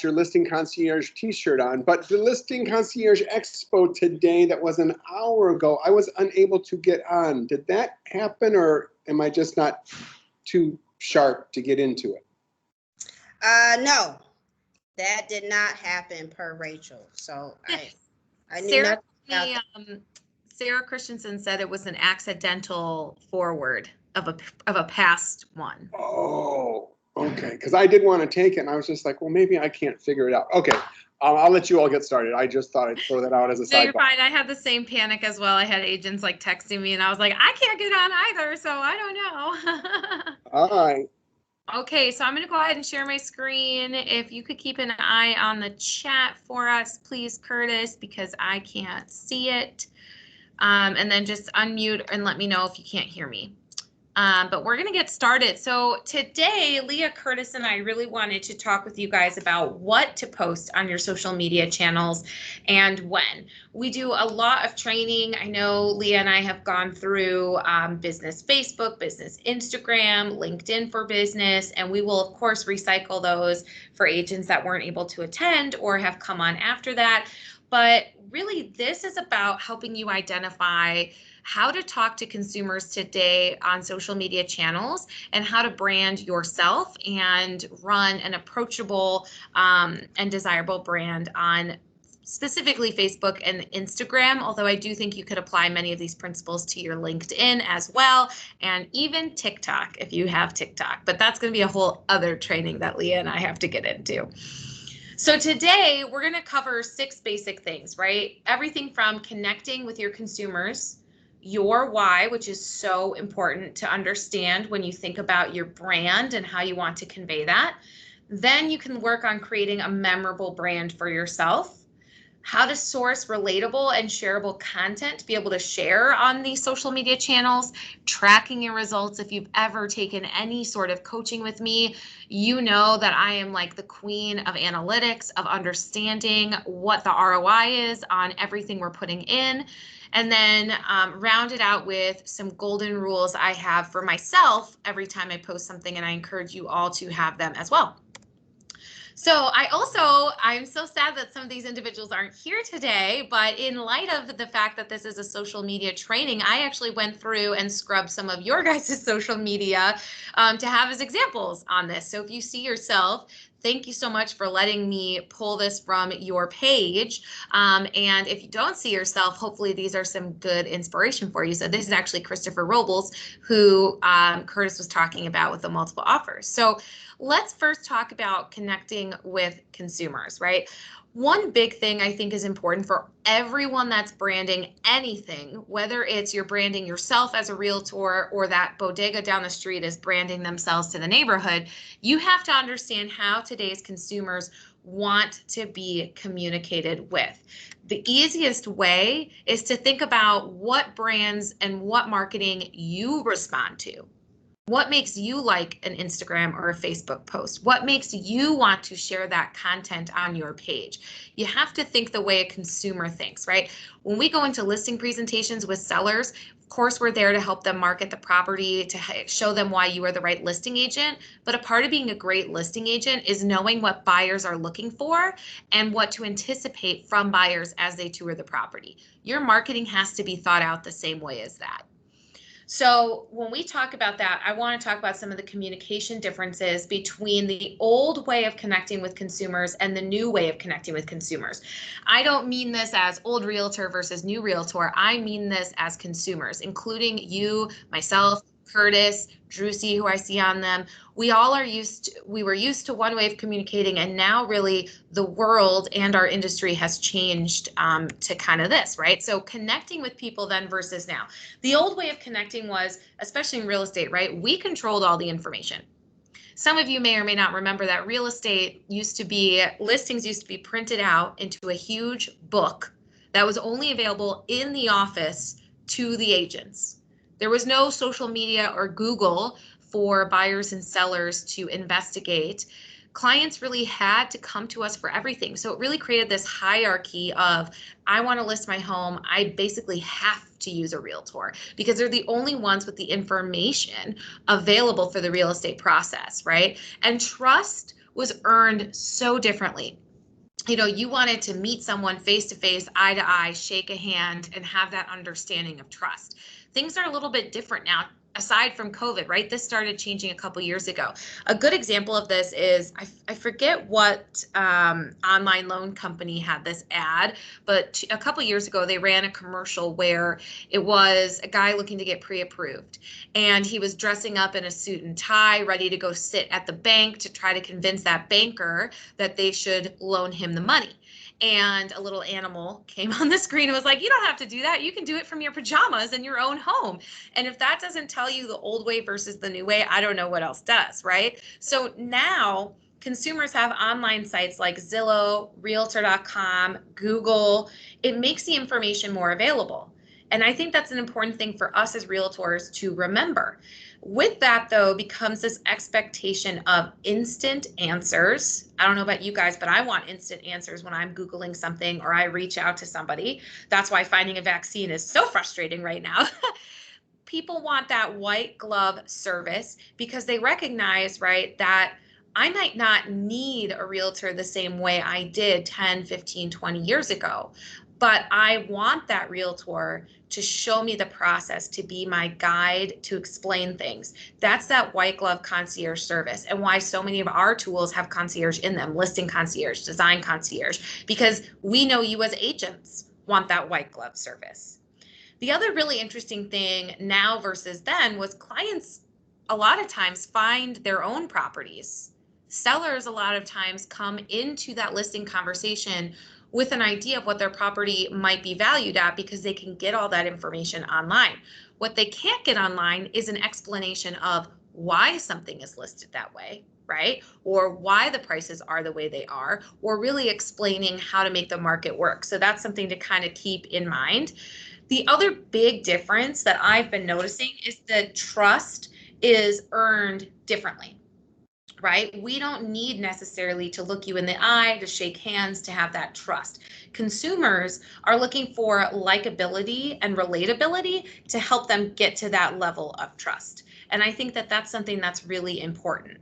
your Listing Concierge t-shirt on, but the Listing Concierge Expo today, that was an hour ago, I was unable to get on. Did that happen, or am I just not too sharp to get into it? No, that did not happen per Rachel. So I knew Sarah, nothing about that. Sarah Christensen said it was an accidental forward of a past one. Oh, okay. Because I did want to take it, and I was just like, well, maybe I can't figure it out. Okay, I'll let you all get started. I just thought I'd throw that out as a No, sidebar. you're fine. I had the same panic as well. I had agents like texting me, and I was like, I can't get on either, so I don't know. All right. Okay, so I'm going to go ahead and share my screen. If you could keep an eye on the chat for us, please, Curtis, because I can't see it. And then just unmute and let me know if you can't hear me. But we're going to get started. So today, Leah, Curtis, and I really wanted to talk with you guys about what to post on your social media channels and when. We do a lot of training. I know Leah and I have gone through Business Facebook, Business Instagram, LinkedIn for Business, and we will, of course, recycle those for agents that weren't able to attend or have come on after that. But really, this is about helping you identify how to talk to consumers today on social media channels and how to brand yourself and run an approachable and desirable brand on specifically Facebook and Instagram, although I do think you could apply many of these principles to your LinkedIn as well, and even TikTok if you have TikTok. But that's going to be a whole other training that Leah and I have to get into. So today we're going to cover 6 basic things, right? Everything from connecting with your consumers, your why, which is so important to understand when you think about your brand and how you want to convey that. Then you can work on creating a memorable brand for yourself, how to source relatable and shareable content to be able to share on these social media channels, tracking your results. If you've ever taken any sort of coaching with me, you know that I am like the queen of analytics, of understanding what the ROI is on everything we're putting in. And then round it out with some golden rules I have for myself every time I post something, and I encourage you all to have them as well. So I'm so sad that some of these individuals aren't here today, but in light of the fact that this is a social media training, I actually went through and scrubbed some of your guys' social media to have as examples on this. So if you see yourself, thank you so much for letting me pull this from your page. And if you don't see yourself, hopefully these are some good inspiration for you. So this is actually Christopher Robles, who Curtis was talking about with the multiple offers. So let's first talk about connecting with consumers, right? One big thing I think is important for everyone that's branding anything, whether it's you're branding yourself as a realtor or that bodega down the street is branding themselves to the neighborhood, you have to understand how today's consumers want to be communicated with. The easiest way is to think about what brands and what marketing you respond to. What makes you like an Instagram or a Facebook post? What makes you want to share that content on your page? You have to think the way a consumer thinks, right? When we go into listing presentations with sellers, of course, we're there to help them market the property, to show them why you are the right listing agent. But a part of being a great listing agent is knowing what buyers are looking for and what to anticipate from buyers as they tour the property. Your marketing has to be thought out the same way as that. So when we talk about that, I want to talk about some of the communication differences between the old way of connecting with consumers and the new way of connecting with consumers. I don't mean this as old realtor versus new realtor. I mean this as consumers, including you, myself, Curtis, Drusy, who I see on them. We were used to one way of communicating, and now really the world and our industry has changed to kind of this, right? So connecting with people then versus now. The old way of connecting was, especially in real estate, right? We controlled all the information. Some of you may or may not remember that real estate listings used to be printed out into a huge book that was only available in the office to the agents. There was no social media or Google for buyers and sellers to investigate. Clients really had to come to us for everything. So it really created this hierarchy of, I want to list my home. I basically have to use a realtor because they're the only ones with the information available for the real estate process, right? And trust was earned so differently. You know, you wanted to meet someone face to face, eye to eye, shake a hand, and have that understanding of trust. Things are a little bit different now, aside from COVID, right? This started changing a couple years ago. A good example of this is, I forget what online loan company had this ad, but a couple years ago, they ran a commercial where it was a guy looking to get pre-approved. And he was dressing up in a suit and tie, ready to go sit at the bank to try to convince that banker that they should loan him the money. And a little animal came on the screen and was like, you don't have to do that. You can do it from your pajamas in your own home. And if that doesn't tell you the old way versus the new way, I don't know what else does, right? So now consumers have online sites like Zillow, Realtor.com, Google. It makes the information more available. And I think that's an important thing for us as realtors to remember. With that, though, becomes this expectation of instant answers. I don't know about you guys, but I want instant answers when I'm Googling something or I reach out to somebody. That's why finding a vaccine is so frustrating right now. People want that white glove service because they recognize, right, that I might not need a realtor the same way I did 10, 15, 20 years ago, but I want that realtor to show me the process, to be my guide, to explain things. That's that white glove concierge service, and why so many of our tools have concierge in them, listing concierge, design concierge, because we know you as agents want that white glove service. The other really interesting thing now versus then was clients a lot of times find their own properties. Sellers a lot of times come into that listing conversation with an idea of what their property might be valued at because they can get all that information online. What they can't get online is an explanation of why something is listed that way, right? Or why the prices are the way they are, or really explaining how to make the market work. So that's something to kind of keep in mind. The other big difference that I've been noticing is that trust is earned differently. Right? We don't need necessarily to look you in the eye, to shake hands, to have that trust. Consumers are looking for likability and relatability to help them get to that level of trust. And I think that that's something that's really important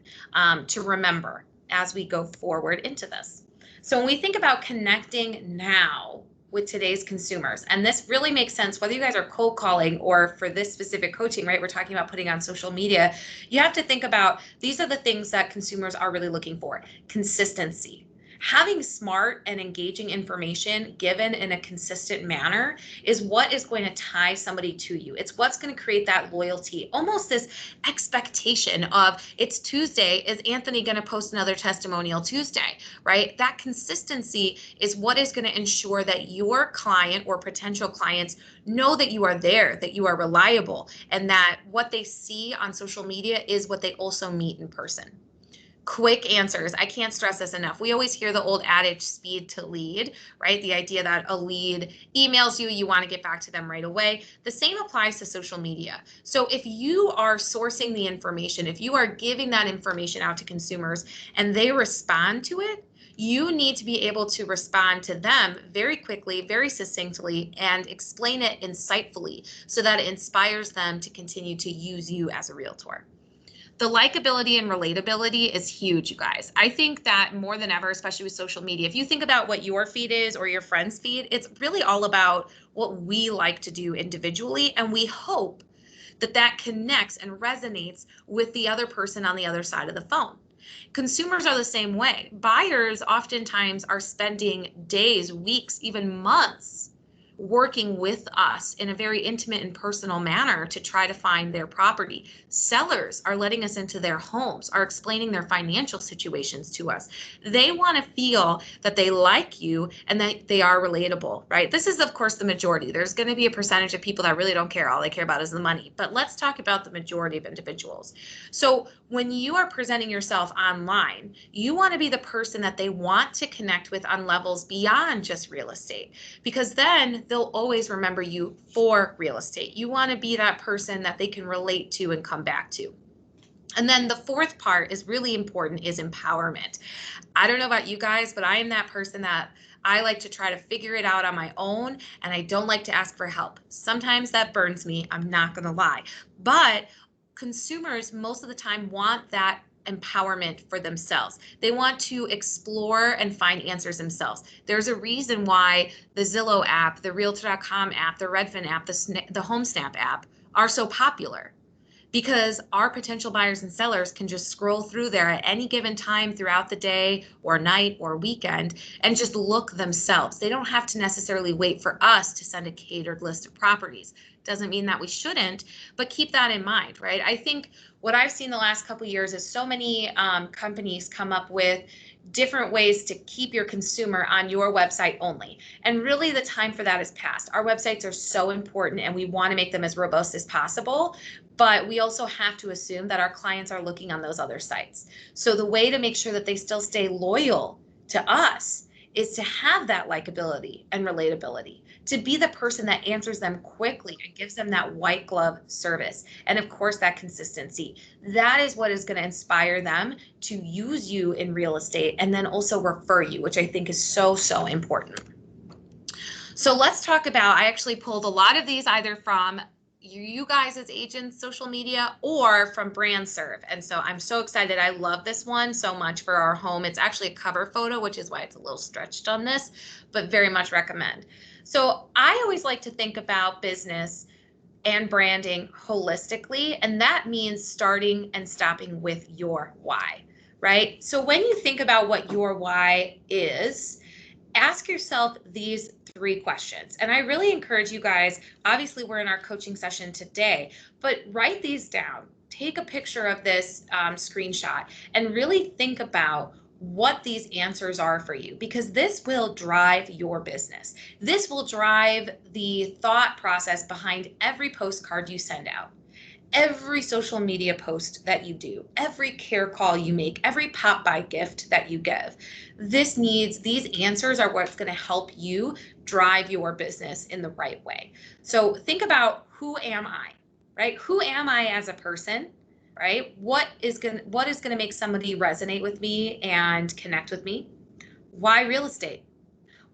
to remember as we go forward into this. So when we think about connecting now with today's consumers, and this really makes sense whether you guys are cold calling or for this specific coaching, right? We're talking about putting on social media. You have to think about, these are the things that consumers are really looking for. Consistency. Having smart and engaging information given in a consistent manner is what is going to tie somebody to you. It's what's going to create that loyalty, almost this expectation of, it's Tuesday, is Anthony going to post another testimonial Tuesday, right? That consistency is what is going to ensure that your client or potential clients know that you are there, that you are reliable, and that what they see on social media is what they also meet in person. Quick answers. I can't stress this enough. We always hear the old adage, speed to lead, right? The idea that a lead emails you, you want to get back to them right away. The same applies to social media. So if you are sourcing the information, if you are giving that information out to consumers and they respond to it, you need to be able to respond to them very quickly, very succinctly, and explain it insightfully so that it inspires them to continue to use you as a realtor. The likability and relatability is huge, you guys. I think that more than ever, especially with social media, if you think about what your feed is or your friend's feed, it's really all about what we like to do individually. And we hope that that connects and resonates with the other person on the other side of the phone. Consumers are the same way. Buyers oftentimes are spending days, weeks, even months working with us in a very intimate and personal manner to try to find their property. Sellers are letting us into their homes, are explaining their financial situations to us. They want to feel that they like you and that they are relatable, right? This is, of course, the majority. There's going to be a percentage of people that really don't care. All they care about is the money. But let's talk about the majority of individuals. So when you are presenting yourself online, you want to be the person that they want to connect with on levels beyond just real estate, because then they'll always remember you for real estate. You want to be that person that they can relate to and come back to. And then the fourth part is really important, is empowerment. I don't know about you guys, but I am that person that I like to try to figure it out on my own, and I don't like to ask for help. Sometimes that burns me, I'm not going to lie. But consumers most of the time want that empowerment for themselves. They want to explore and find answers themselves. There's a reason why the Zillow app, the Realtor.com app, the Redfin app, the HomeSnap app are so popular, because our potential buyers and sellers can just scroll through there at any given time throughout the day or night or weekend and just look themselves. They don't have to necessarily wait for us to send a catered list of properties. Doesn't mean that we shouldn't, but keep that in mind, right? I think what I've seen the last couple of years is so many companies come up with different ways to keep your consumer on your website only. And really the time for that is past. Our websites are so important and we want to make them as robust as possible, but we also have to assume that our clients are looking on those other sites. So the way to make sure that they still stay loyal to us is to have that likability and relatability, to be the person that answers them quickly and gives them that white glove service. And of course, that consistency. That is what is going to inspire them to use you in real estate and then also refer you, which I think is so, so important. So let's talk about, I actually pulled a lot of these either from you guys as agents, social media, or from BrandServe. And so I'm so excited. I love this one so much for our home. It's actually a cover photo, which is why it's a little stretched on this, but very much recommend. So I always like to think about business and branding holistically, and that means starting and stopping with your why, right? So when you think about what your why is, ask yourself these 3 questions. And I really encourage you guys, obviously we're in our coaching session today, but write these down. Take a picture of this screenshot and really think about what these answers are for you, because this will drive your business. This will drive the thought process behind every postcard you send out, every social media post that you do, every care call you make, every pop-by gift that you give. These answers are what's going to help you drive your business in the right way. So think about, who am I, right? Who am I as a person, right? What is going to make somebody resonate with me and connect with me? Why real estate?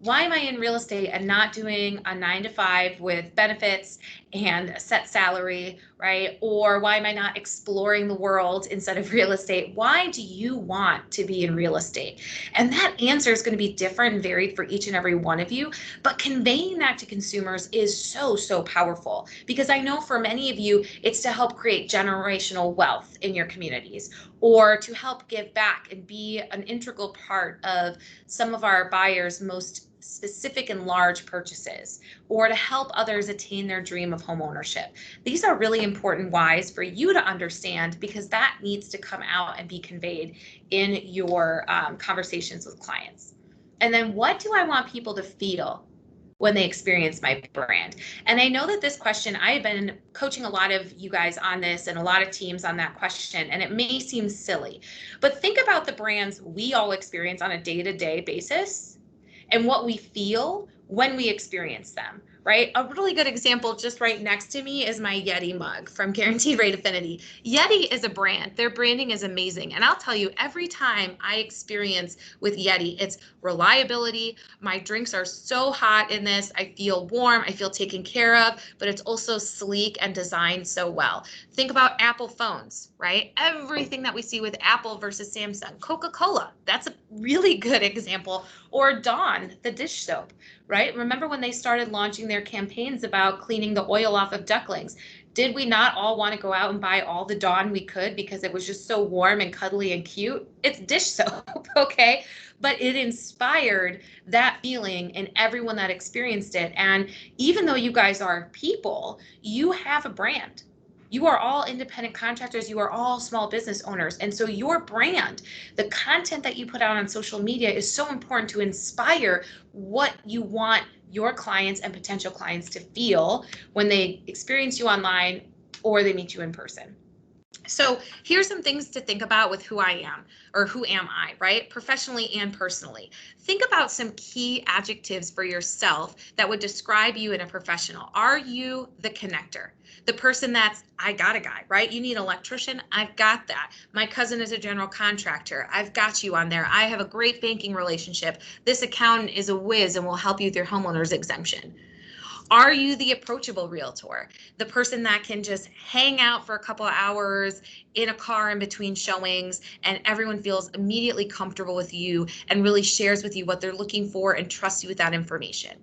Why am I in real estate and not doing a 9-to-5 with benefits and a set salary, right? Or why am I not exploring the world instead of real estate? Why do you want to be in real estate? And that answer is going to be different and varied for each and every one of you, but conveying that to consumers is so, so powerful, because I know for many of you, it's to help create generational wealth in your communities, or to help give back and be an integral part of some of our buyers' most specific and large purchases, or to help others attain their dream of home ownership. These are really important whys for you to understand, because that needs to come out and be conveyed in your conversations with clients. And then, what do I want people to feel when they experience my brand? And I know that this question, I have been coaching a lot of you guys on this and a lot of teams on that question, and it may seem silly, but think about the brands we all experience on a day-to-day basis and what we feel when we experience them, right? A really good example just right next to me is my Yeti mug from Guaranteed Rate Affinity. Yeti is a brand. Their branding is amazing. And I'll tell you, every time I experience with Yeti, it's reliability. My drinks are so hot in this. I feel warm. I feel taken care of, but it's also sleek and designed so well. Think about Apple phones, right? Everything that we see with Apple versus Samsung. Coca-Cola, that's a really good example. Or Dawn, the dish soap, right? Remember when they started launching their campaigns about cleaning the oil off of ducklings? Did we not all want to go out and buy all the Dawn we could because it was just so warm and cuddly and cute? It's dish soap, okay? But it inspired that feeling in everyone that experienced it. And even though you guys are people, you have a brand. You are all independent contractors. You are all small business owners. And so your brand, the content that you put out on social media, is so important to inspire what you want your clients and potential clients to feel when they experience you online or they meet you in person. So here's some things to think about with who I am, or who am I, right? Professionally and personally. Think about some key adjectives for yourself that would describe you in a professional. Are you the connector? The person that's, I got a guy, right? You need an electrician? I've got that. My cousin is a general contractor. I've got you on there. I have a great banking relationship. This accountant is a whiz and will help you with your homeowner's exemption. Are you the approachable realtor, the person that can just hang out for a couple of hours in a car in between showings and everyone feels immediately comfortable with you and really shares with you what they're looking for and trusts you with that information?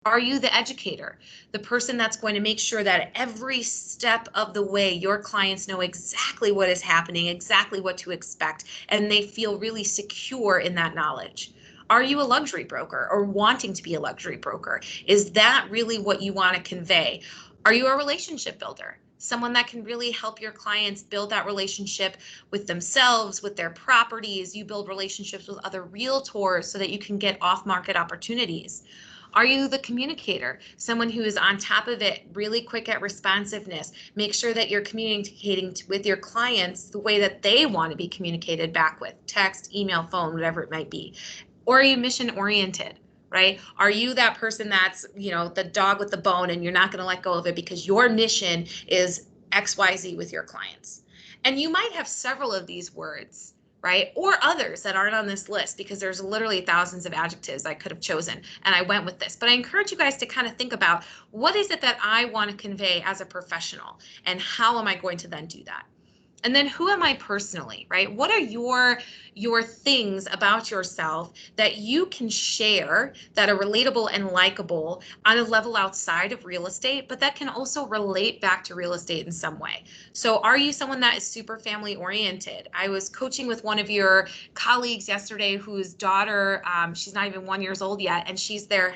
Are you the educator, the person that's going to make sure that every step of the way your clients know exactly what is happening, exactly what to expect, and they feel really secure in that knowledge? Are you a luxury broker or wanting to be a luxury broker? Is that really what you want to convey? Are you a relationship builder? Someone that can really help your clients build that relationship with themselves, with their properties. You build relationships with other realtors so that you can get off-market opportunities. Are you the communicator? Someone who is on top of it, really quick at responsiveness. Make sure that you're communicating with your clients the way that they want to be communicated back with: text, email, phone, whatever it might be. Or are you mission oriented, right? Are you that person that's, the dog with the bone and you're not going to let go of it because your mission is XYZ with your clients? And you might have several of these words, right? Or others that aren't on this list, because there's literally thousands of adjectives I could have chosen and I went with this. But I encourage you guys to kind of think about, what is it that I want to convey as a professional and how am I going to then do that? And then who am I personally, right? What are your things about yourself that you can share that are relatable and likable on a level outside of real estate, but that can also relate back to real estate in some way? So are you someone that is super family oriented? I was coaching with one of your colleagues yesterday whose daughter, she's not even 1 year old yet, and she's their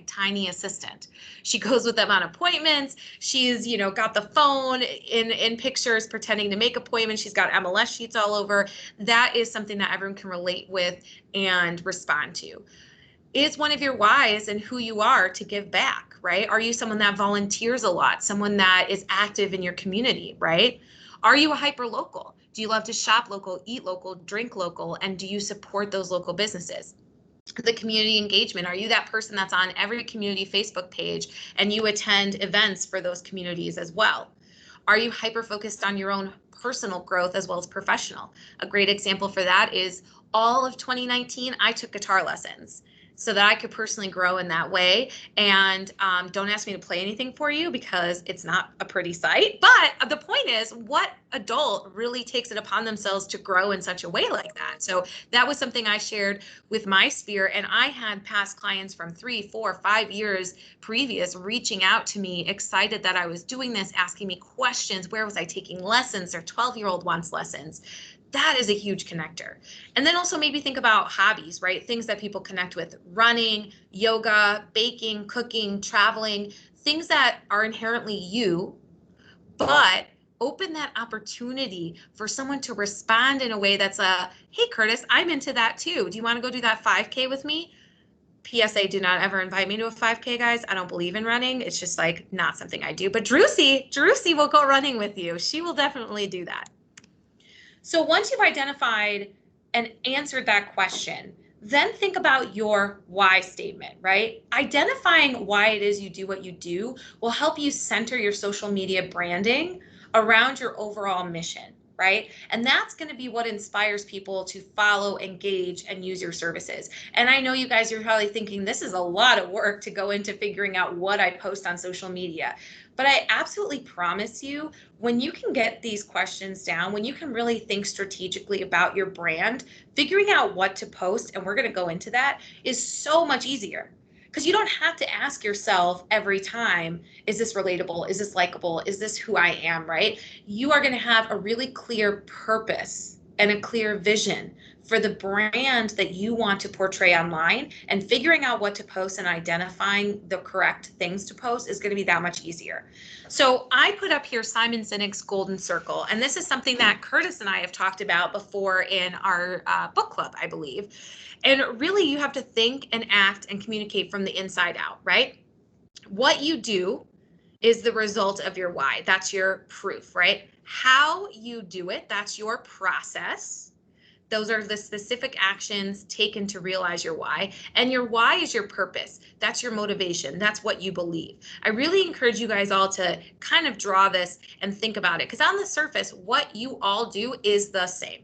#tiny assistant. She goes with them on appointments. She's, got the phone in pictures pretending to make appointments. She's got MLS sheets all over. That is something that everyone can relate with and respond to. Is one of your whys and who you are to give back, right? Are you someone that volunteers a lot? Someone that is active in your community, right? Are you a hyper local? Do you love to shop local, eat local, drink local, and do you support those local businesses? The community engagement. Are you that person that's on every community Facebook page and you attend events for those communities as well? Are you hyper focused on your own personal growth as well as professional? A great example for that is all of 2019, I took guitar lessons so that I could personally grow in that way. And don't ask me to play anything for you because it's not a pretty sight. But the point is, what adult really takes it upon themselves to grow in such a way like that? So that was something I shared with my sphere. And I had past clients from 3, 4, 5 years previous reaching out to me, excited that I was doing this, asking me questions. Where was I taking lessons? Their 12-year-old wants lessons. That is a huge connector. And then also maybe think about hobbies, right? Things that people connect with: running, yoga, baking, cooking, traveling, things that are inherently you, but open that opportunity for someone to respond in a way that's hey, Curtis, I'm into that too. Do you want to go do that 5K with me? PSA, do not ever invite me to a 5K, guys. I don't believe in running. It's just like not something I do. But Drucy will go running with you. She will definitely do that. So once you've identified and answered that question, then think about your why statement, right? Identifying why it is you do what you do will help you center your social media branding around your overall mission, right? And that's going to be what inspires people to follow, engage, and use your services. And I know you guys are probably thinking this is a lot of work to go into figuring out what I post on social media. But I absolutely promise you, when you can get these questions down, when you can really think strategically about your brand, figuring out what to post, and we're going to go into that, is so much easier. Because you don't have to ask yourself every time, is this relatable? Is this likable? Is this who I am, right? You are going to have a really clear purpose and a clear vision for the brand that you want to portray online, and figuring out what to post and identifying the correct things to post is going to be that much easier. So I put up here Simon Sinek's Golden Circle, and this is something that Curtis and I have talked about before in our book club, I believe. And really, you have to think and act and communicate from the inside out, right? What you do is the result of your why. That's your proof, right? How you do it, that's your process. Those are the specific actions taken to realize your why. And your why is your purpose. That's your motivation. That's what you believe. I really encourage you guys all to kind of draw this and think about it. Because on the surface, what you all do is the same,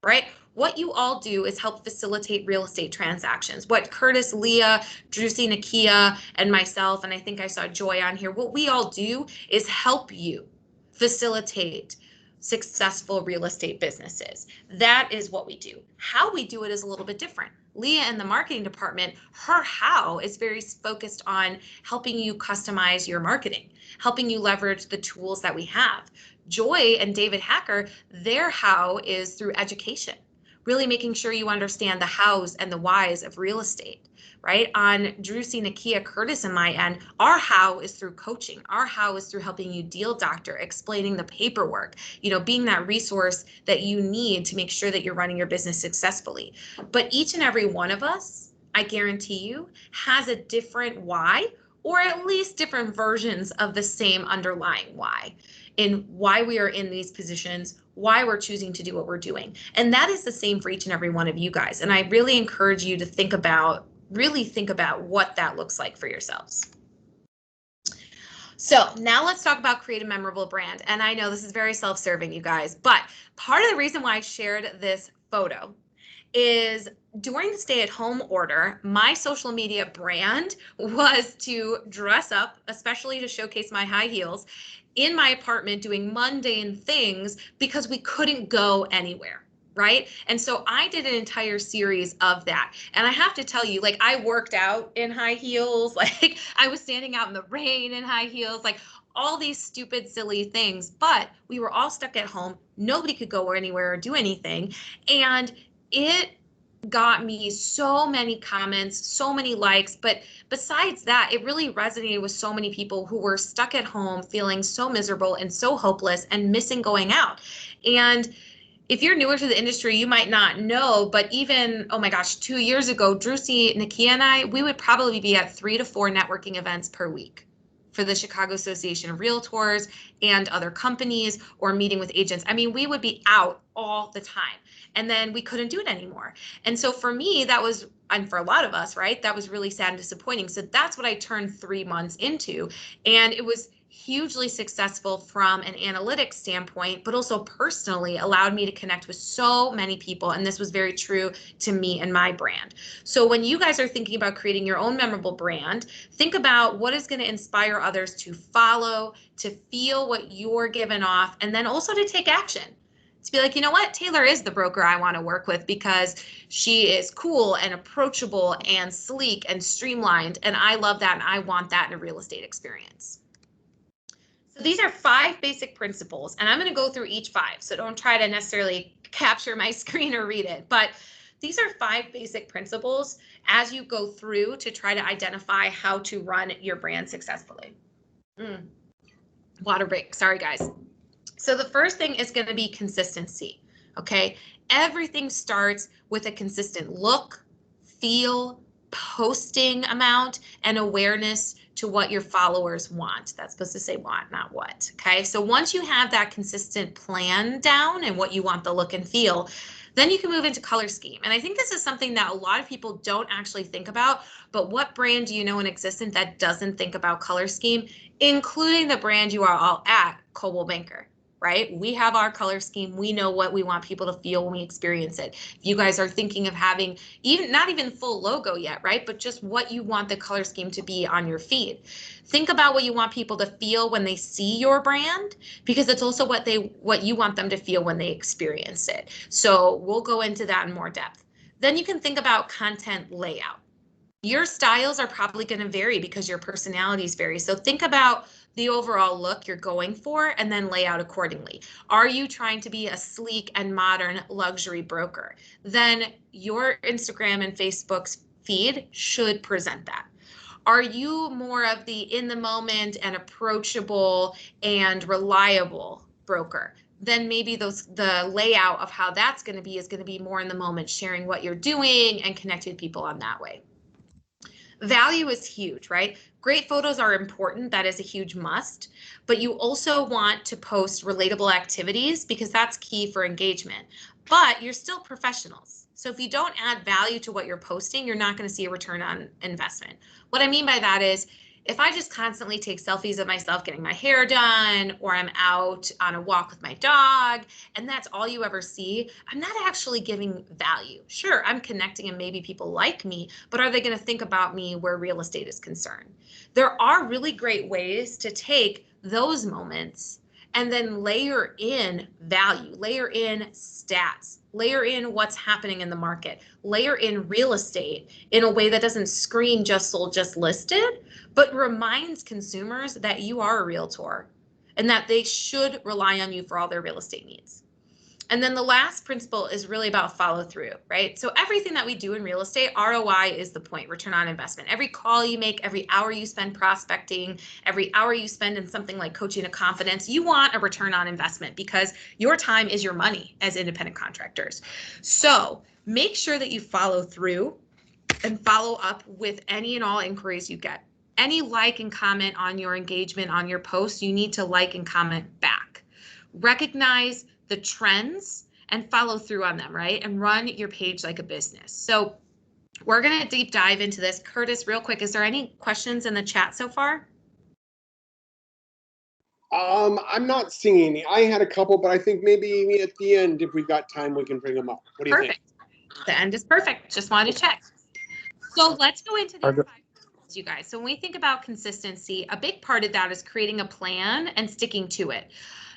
right? What you all do is help facilitate real estate transactions. What Curtis, Leah, Drusy, Nakia, and myself, and I think I saw Joy on here, what we all do is help you facilitate successful real estate businesses. That is what we do. How we do it is a little bit different. Leah in the marketing department, her how is very focused on helping you customize your marketing, helping you leverage the tools that we have. Joy and David Hacker, their how is through education, really making sure you understand the hows and the whys of real estate, right? On Drusy, Nakia, Curtis, and my end, our how is through coaching. Our how is through helping you deal doctor, explaining the paperwork, being that resource that you need to make sure that you're running your business successfully. But each and every one of us, I guarantee you, has a different why, or at least different versions of the same underlying why, in why we are in these positions, why we're choosing to do what we're doing. And that is the same for each and every one of you guys. And I really encourage you to really think about what that looks like for yourselves. So now let's talk about create a memorable brand. And I know this is very self-serving, you guys, but part of the reason why I shared this photo is during the stay-at-home order, my social media brand was to dress up, especially to showcase my high heels, in my apartment doing mundane things because we couldn't go anywhere, right? And so I did an entire series of that. And I have to tell you, like, I worked out in high heels, like I was standing out in the rain in high heels, like all these stupid, silly things, but we were all stuck at home. Nobody could go anywhere or do anything. And it got me so many comments, so many likes, but besides that, it really resonated with so many people who were stuck at home feeling so miserable and so hopeless and missing going out. And if you're newer to the industry, you might not know, but even, oh my gosh, 2 years ago, Drusy, Nakia, and I, we would probably be at 3 to 4 networking events per week for the Chicago Association of Realtors and other companies, or meeting with agents. I mean, we would be out all the time, and then we couldn't do it anymore. And so for me, that was, and for a lot of us, right, that was really sad and disappointing. So that's what I turned 3 months into. And it was hugely successful from an analytics standpoint, but also personally allowed me to connect with so many people. And this was very true to me and my brand. So when you guys are thinking about creating your own memorable brand, think about what is going to inspire others to follow, to feel what you're giving off, and then also to take action. To be like, you know what, Taylor is the broker I want to work with because she is cool and approachable and sleek and streamlined. And I love that. And I want that in a real estate experience. So these are 5 basic principles, and I'm going to go through each 5. So don't try to necessarily capture my screen or read it, but these are 5 basic principles as you go through to try to identify how to run your brand successfully. Water break. Sorry, guys. So the first thing is going to be consistency. Okay. Everything starts with a consistent look, feel, posting amount, and awareness to what your followers want. That's supposed to say want, not what. Okay. So once you have that consistent plan down and what you want the look and feel, then you can move into color scheme. And I think this is something that a lot of people don't actually think about, but what brand do you know in existence that doesn't think about color scheme, including the brand you are all at, Coldwell Banker? Right? We have our color scheme. We know what we want people to feel when we experience it. If you guys are thinking of having not even full logo yet, right? But just what you want the color scheme to be on your feed. Think about what you want people to feel when they see your brand, because it's also what you want them to feel when they experience it. So we'll go into that in more depth. Then you can think about content layout. Your styles are probably going to vary because your personalities vary. So think about the overall look you're going for and then lay out accordingly. Are you trying to be a sleek and modern luxury broker? Then your Instagram and Facebook's feed should present that. Are you more of the in the moment and approachable and reliable broker? Then maybe the layout of how that's going to be is going to be more in the moment, sharing what you're doing and connecting with people on that way. Value is huge, right? Great photos are important. That is a huge must, but you also want to post relatable activities because that's key for engagement, but you're still professionals. So if you don't add value to what you're posting, you're not going to see a return on investment. What I mean by that is If I just constantly take selfies of myself getting my hair done, or I'm out on a walk with my dog, and that's all you ever see, I'm not actually giving value. Sure, I'm connecting and maybe people like me, but are they going to think about me where real estate is concerned? There are really great ways to take those moments and then layer in value, layer in stats, layer in what's happening in the market, layer in real estate in a way that doesn't scream just sold, just listed, but reminds consumers that you are a realtor and that they should rely on you for all their real estate needs. And then the last principle is really about follow through, right? So everything that we do in real estate, ROI is the point, return on investment. Every call you make, every hour you spend prospecting, every hour you spend in something like coaching to confidence, you want a return on investment because your time is your money as independent contractors. So make sure that you follow through and follow up with any and all inquiries you get. Any like and comment on your engagement on your post, you need to like and comment back. Recognize the trends and follow through on them, right? And run your page like a business. So we're going to deep dive into this. Curtis, real quick, is there any questions in the chat so far? I'm not seeing any. I had a couple, but I think maybe at the end, if we've got time, we can bring them up. What do you think? The end is perfect. Just wanted to check. So let's go into these 5 principles, you guys. So when we think about consistency, a big part of that is creating a plan and sticking to it.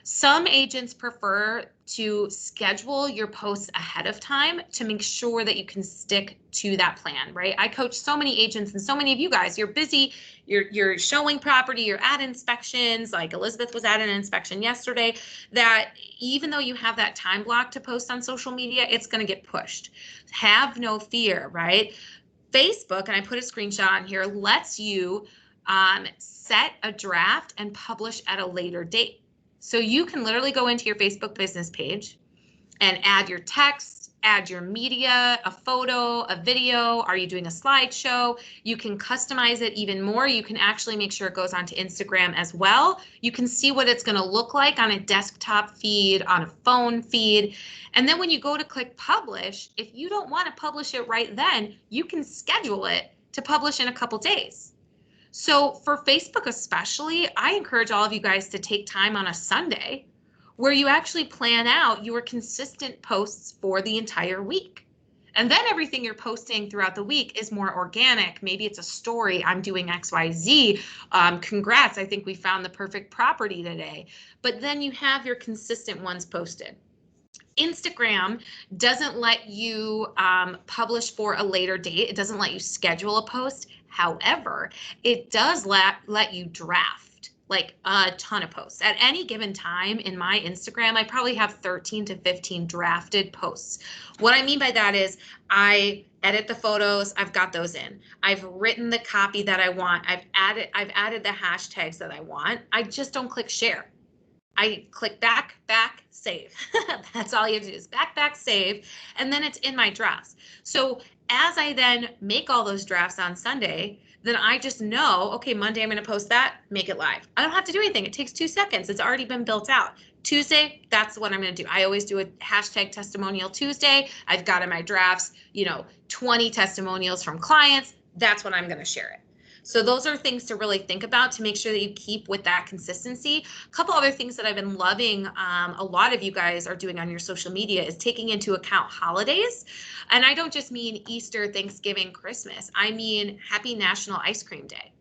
Some agents prefer to schedule your posts ahead of time to make sure that you can stick to that plan, right? I coach so many agents and so many of you guys, you're busy, you're showing property, you're at inspections, like Elizabeth was at an inspection yesterday, that even though you have that time block to post on social media, it's going to get pushed. Have no fear, right? Facebook, and I put a screenshot on here, lets you set a draft and publish at a later date. So you can literally go into your Facebook business page and add your text, add your media, a photo, a video. Are you doing a slideshow? You can customize it even more. You can actually make sure it goes onto Instagram as well. You can see what it's going to look like on a desktop feed, on a phone feed. And then when you go to click publish, if you don't want to publish it right then, you can schedule it to publish in a couple days. So for Facebook especially, I encourage all of you guys to take time on a Sunday where you actually plan out your consistent posts for the entire week. And then everything you're posting throughout the week is more organic. Maybe it's a story, I'm doing XYZ. Congrats, I think we found the perfect property today. But then you have your consistent ones posted. Instagram doesn't let you publish for a later date. It doesn't let you schedule a post. However, it does let you draft like a ton of posts. At any given time in my Instagram, I probably have 13 to 15 drafted posts. What I mean by that is I edit the photos, I've got those in. I've written the copy that I want. I've added the hashtags that I want. I just don't click share. I click back, save. That's all you have to do is back, save, and then it's in my drafts. So as I then make all those drafts on Sunday, then I just know, okay, Monday I'm going to post that, make it live. I don't have to do anything. It takes 2 seconds. It's already been built out. Tuesday, that's what I'm going to do. I always do a hashtag testimonial Tuesday. I've got in my drafts, 20 testimonials from clients. That's when I'm going to share it. So those are things to really think about to make sure that you keep with that consistency. A couple other things that I've been loving, a lot of you guys are doing on your social media is taking into account holidays. And I don't just mean Easter, Thanksgiving, Christmas. I mean Happy National Ice Cream Day.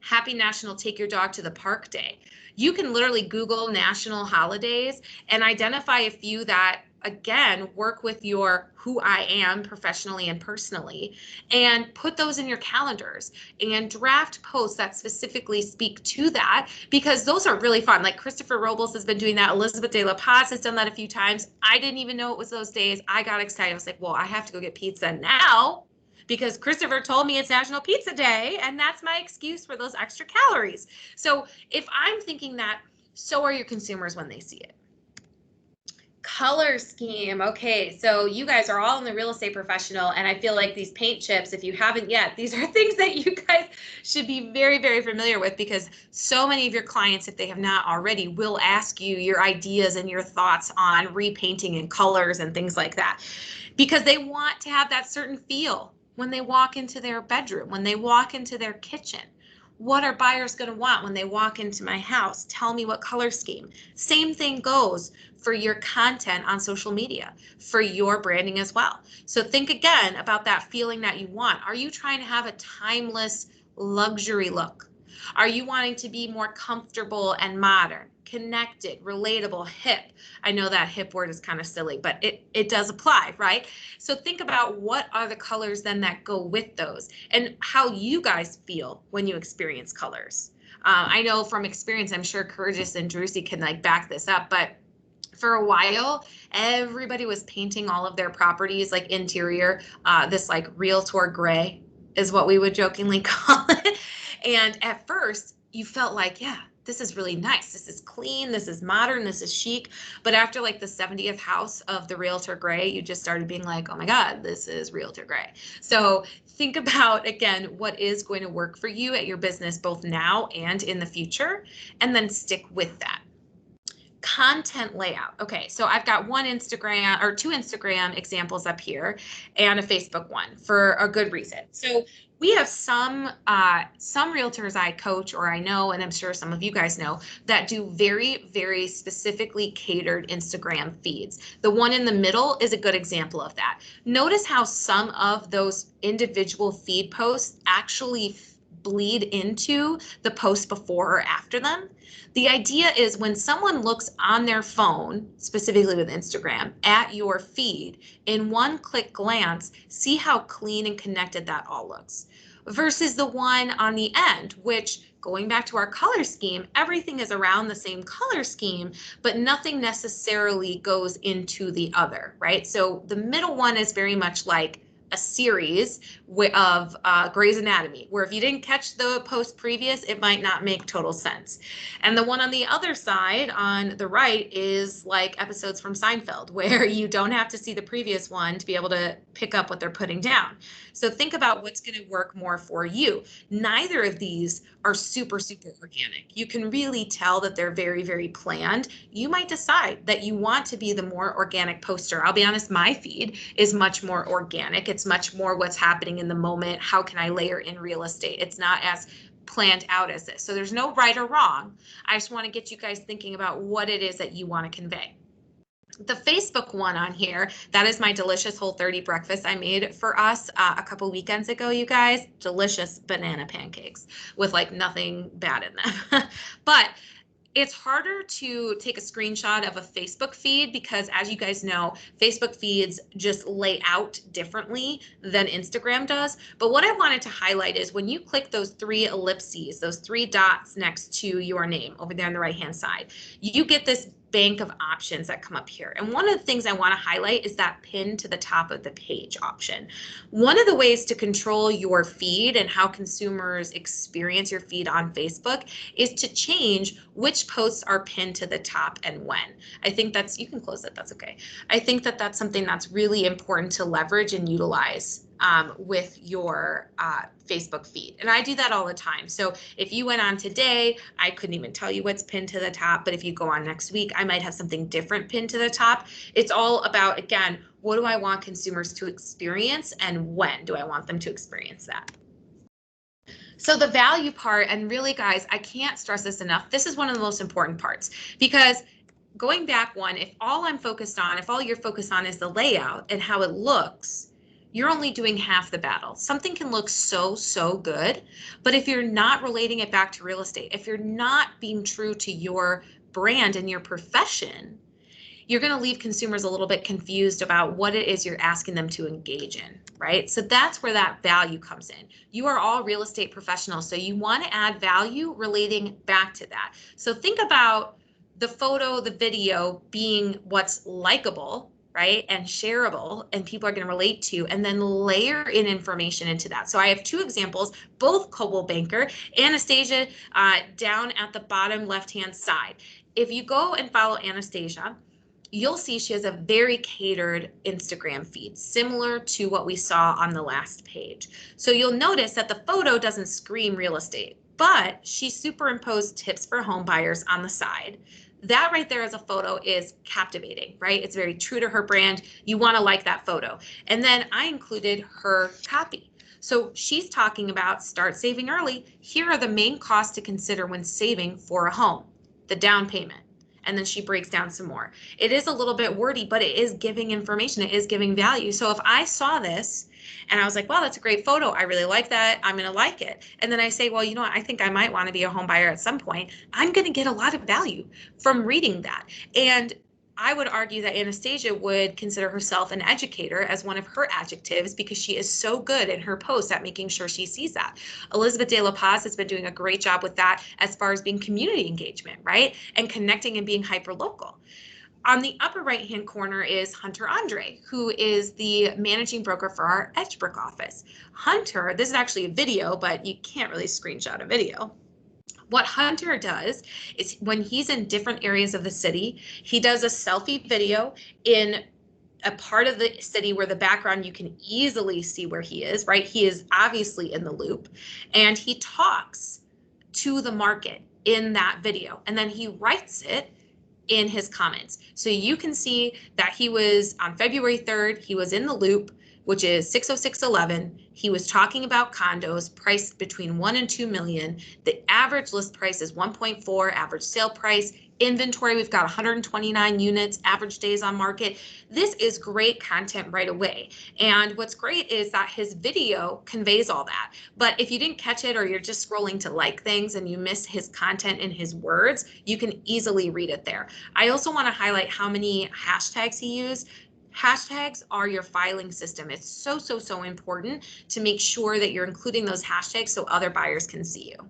Happy National Take Your Dog to the Park Day. You can literally Google national holidays and identify a few that, again, work with your who I am professionally and personally, and put those in your calendars and draft posts that specifically speak to that, because those are really fun. Like Christopher Robles has been doing that. Elizabeth De La Paz has done that a few times. I didn't even know it was those days. I got excited. I was like, well, I have to go get pizza now because Christopher told me it's National Pizza Day, and that's my excuse for those extra calories. So if I'm thinking that, so are your consumers when they see it. Color scheme. Okay, so you guys are all in the real estate professional, and I feel like these paint chips, if you haven't yet, these are things that you guys should be very, very familiar with, because so many of your clients, if they have not already, will ask you your ideas and your thoughts on repainting and colors and things like that, because they want to have that certain feel when they walk into their bedroom, when they walk into their kitchen. What are buyers going to want when they walk into my house? Tell me what color scheme. Same thing goes for your content on social media, for your branding as well. So think again about that feeling that you want. Are you trying to have a timeless luxury look? Are you wanting to be more comfortable and modern, connected, relatable, hip? I know that hip word is kind of silly, but it does apply, right? So think about what are the colors then that go with those and how you guys feel when you experience colors. I know from experience, I'm sure Curtis and Drucy can like back this up, but for a while, everybody was painting all of their properties like interior, this like realtor gray is what we would jokingly call it. And at first you felt like, yeah, this is really nice. This is clean. This is modern. This is chic. But after like the 70th house of the realtor gray, you just started being like, oh my God, this is realtor gray. So think about, again, what is going to work for you at your business, both now and in the future, and then stick with that. Content layout. Okay, so I've got one Instagram or two Instagram examples up here and a Facebook one for a good reason. So we have some realtors I coach or I know, and I'm sure some of you guys know, that do very, very specifically catered Instagram feeds. The one in the middle is a good example of that. Notice how some of those individual feed posts actually bleed into the post before or after them. The idea is when someone looks on their phone, specifically with Instagram, at your feed, in one quick glance, see how clean and connected that all looks. Versus the one on the end, which, going back to our color scheme, everything is around the same color scheme, but nothing necessarily goes into the other, right? So the middle one is very much like a series of Grey's Anatomy, where if you didn't catch the post previous, it might not make total sense. And the one on the other side, on the right, is like episodes from Seinfeld, where you don't have to see the previous one to be able to pick up what they're putting down. So think about what's going to work more for you. Neither of these are super, super organic. You can really tell that they're very, very planned. You might decide that you want to be the more organic poster. I'll be honest, my feed is much more organic. It's much more what's happening in the moment. How can I layer in real estate? It's not as planned out as this. So there's no right or wrong. I just want to get you guys thinking about what it is that you want to convey. The Facebook one on here, that is my delicious Whole30 breakfast I made for us a couple weekends ago, you guys. Delicious banana pancakes with like nothing bad in them. But it's harder to take a screenshot of a Facebook feed because, as you guys know, Facebook feeds just lay out differently than Instagram does. But what I wanted to highlight is when you click those three ellipses, those three dots next to your name over there on the right-hand side, you get this bank of options that come up here. And one of the things I want to highlight is that pin to the top of the page option. One of the ways to control your feed and how consumers experience your feed on Facebook is to change which posts are pinned to the top and when. I think that's, you can close it, that's okay. I think that that's something that's really important to leverage and utilize with your Facebook feed. And I do that all the time. So if you went on today, I couldn't even tell you what's pinned to the top, but if you go on next week, I might have something different pinned to the top. It's all about, again, what do I want consumers to experience and when do I want them to experience that? So the value part, and really guys, I can't stress this enough. This is one of the most important parts because going back one, if all I'm focused on, if all you're focused on is the layout and how it looks, you're only doing half the battle. Something can look so, so good, but if you're not relating it back to real estate, if you're not being true to your brand and your profession, you're going to leave consumers a little bit confused about what it is you're asking them to engage in, right? So that's where that value comes in. You are all real estate professionals, so you want to add value relating back to that. So think about the photo, the video being what's likable, right, and shareable, and people are going to relate to, and then layer in information into that. So I have two examples, both Coldwell Banker. Anastasia down at the bottom left-hand side. If you go and follow Anastasia, you'll see she has a very catered Instagram feed, similar to what we saw on the last page. So you'll notice that the photo doesn't scream real estate, but she superimposed tips for home buyers on the side. That right there as a photo is captivating, right? It's very true to her brand. You want to like that photo. And then I included her copy. So she's talking about start saving early. Here are the main costs to consider when saving for a home, the down payment. And then she breaks down some more. It is a little bit wordy, but it is giving information. It is giving value. So if I saw this and I was like, wow, that's a great photo. I really like that. I'm going to like it. And then I say, well, you know what? I think I might want to be a home buyer at some point. I'm going to get a lot of value from reading that. And I would argue that Anastasia would consider herself an educator as one of her adjectives because she is so good in her posts at making sure she sees that. Elizabeth De La Paz has been doing a great job with that as far as being community engagement, right? And connecting and being hyper local. On the upper right-hand corner is Hunter Andre, who is the managing broker for our Edgebrook office. Hunter, this is actually a video, but you can't really screenshot a video. What Hunter does is when he's in different areas of the city, he does a selfie video in a part of the city where the background you can easily see where he is, right? He is obviously in the loop, and he talks to the market in that video, and then he writes it in his comments. So you can see that he was on February 3rd, he was in the loop, which is 60611. He was talking about condos priced between 1 and 2 million. The average list price is 1.4, average sale price. Inventory, we've got 129 units, average days on market. This is great content right away. And what's great is that his video conveys all that. But if you didn't catch it or you're just scrolling to like things and you miss his content in his words, you can easily read it there. I also want to highlight how many hashtags he used. Hashtags are your filing system. It's so, so, so important to make sure that you're including those hashtags so other buyers can see you.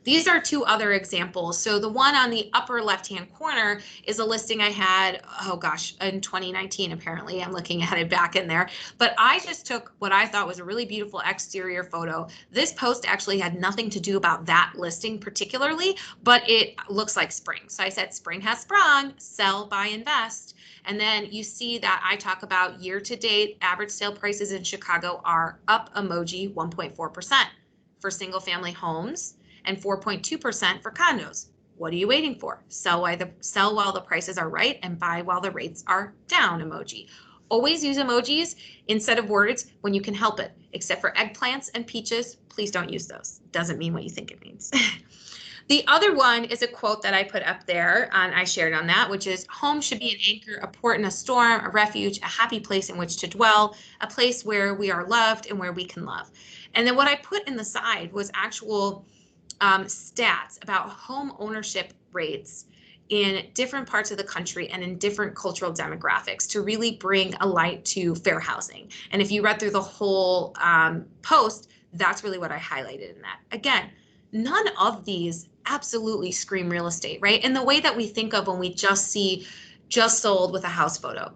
These are two other examples. So the one on the upper left-hand corner is a listing I had, oh gosh, in 2019, apparently. I'm looking at it back in there. But I just took what I thought was a really beautiful exterior photo. This post actually had nothing to do about that listing particularly, but it looks like spring. So I said, spring has sprung, sell, buy, invest. And then you see that I talk about year-to-date average sale prices in Chicago are up emoji 1.4% for single-family homes and 4.2% for condos. What are you waiting for? Sell while the prices are right and buy while the rates are down emoji. Always use emojis instead of words when you can help it, except for eggplants and peaches. Please don't use those. Doesn't mean what you think it means. The other one is a quote that I put up there and I shared on that, which is home should be an anchor, a port in a storm, a refuge, a happy place in which to dwell, a place where we are loved and where we can love. And then what I put in the side was actual stats about home ownership rates in different parts of the country and in different cultural demographics to really bring a light to fair housing. And if you read through the whole post, that's really what I highlighted in that. Again, none of these absolutely scream real estate, right? In the way that we think of when we just see just sold with a house photo,